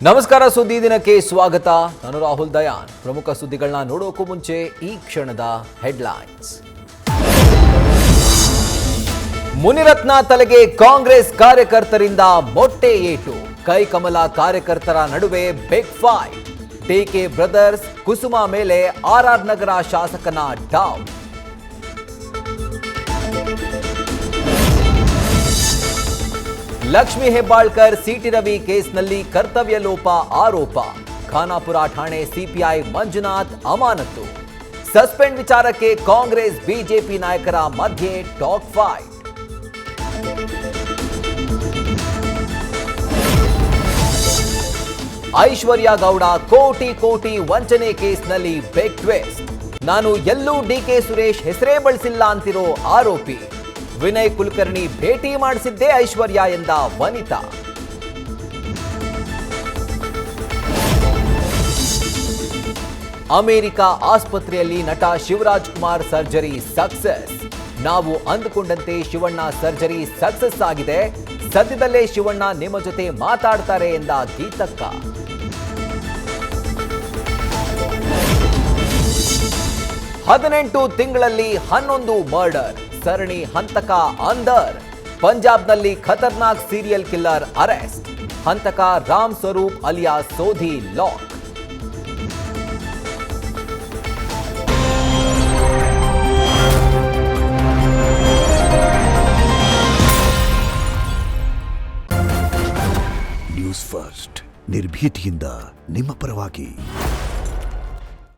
ನಮಸ್ಕಾರ, ಸುದ್ದಿ ದಿನಕ್ಕೆ ಸ್ವಾಗತ. ನಾನು ರಾಹುಲ್ ದಯಾನ್. ಪ್ರಮುಖ ಸುದ್ದಿಗಳನ್ನ ನೋಡೋಕ್ಕೂ ಮುಂಚೆ ಈ ಕ್ಷಣದ ಹೆಡ್ಲೈನ್ಸ್. ಮುನಿರತ್ನ ತಲೆಗೆ ಕಾಂಗ್ರೆಸ್ ಕಾರ್ಯಕರ್ತರಿಂದ ಮೊಟ್ಟೆ ಏಟು. ಕೈಕಮಲ ಕಾರ್ಯಕರ್ತರ ನಡುವೆ ಬಿಗ್ ಫೈಟ್. ಟಿಕೆ ಬ್ರದರ್ಸ್ ಕುಸುಮ ಮೇಲೆ ಆರ್ಆರ್ ನಗರ ಶಾಸಕನ ಡೌನ್. ಲಕ್ಷ್ಮಿ ಹೆಬ್ಬಾಳ್ಕರ್ ಸಿಟಿ ರವಿ ಕೇಸ್ನಲ್ಲಿ ಕರ್ತವ್ಯ ಲೋಪ ಆರೋಪ. ಖಾನಾಪುರ ಠಾಣೆ ಸಿಪಿಐ ಮಂಜುನಾಥ್ ಅಮಾನತು. ಸಸ್ಪೆಂಡ್ ವಿಚಾರಕ್ಕೆ ಕಾಂಗ್ರೆಸ್ ಬಿಜೆಪಿ ನಾಯಕರ ಮಧ್ಯೆ ಟಾಕ್ ಫೈಟ್. ಐಶ್ವರ್ಯ ಗೌಡ ಕೋಟಿ ಕೋಟಿ ವಂಚನೆ ಕೇಸ್ನಲ್ಲಿ ಬಿಗ್ ಟ್ವಿಸ್ಟ್. ನಾನು ಎಲ್ಲೂ ಡಿಕೆ ಸುರೇಶ್ ಹೆಸರೇ ಬಳಸಿಲ್ಲ ಅಂತಿರೋ ಆರೋಪಿ. ವಿನಯ್ ಕುಲಕರ್ಣಿ ಭೇಟಿ ಮಾಡಿಸಿದ್ದೇ ಐಶ್ವರ್ಯ ಎಂದ ವನಿತಾ. ಅಮೆರಿಕ ಆಸ್ಪತ್ರೆಯಲ್ಲಿ ನಟ ಶಿವರಾಜ್ ಕುಮಾರ್ ಸರ್ಜರಿ ಸಕ್ಸಸ್. ನಾವು ಅಂದುಕೊಂಡಂತೆ ಶಿವಣ್ಣ ಸರ್ಜರಿ ಸಕ್ಸಸ್ ಆಗಿದೆ. ಸದ್ಯದಲ್ಲೇ ಶಿವಣ್ಣ ನಿಮ್ಮ ಜೊತೆ ಮಾತಾಡ್ತಾರೆ ಎಂದ ಗೀತಕ್ಕ. ಹದಿನೆಂಟು ತಿಂಗಳಲ್ಲಿ 11 ಮರ್ಡರ್. ಸರಣಿ ಹಂತಕ ಅಂದರ್. ಪಂಜಾಬ್ನಲ್ಲಿ ಖತರ್ನಾಕ್ ಸೀರಿಯಲ್ ಕಿಲ್ಲರ್ ಅರೆಸ್ಟ್. ಹಂತಕ Ram Swaroop alias Sodhi lock. News first, ನಿರ್ಭೀತಿಯಿಂದ ನಿಮ್ಮ ಪರವಾಗಿ.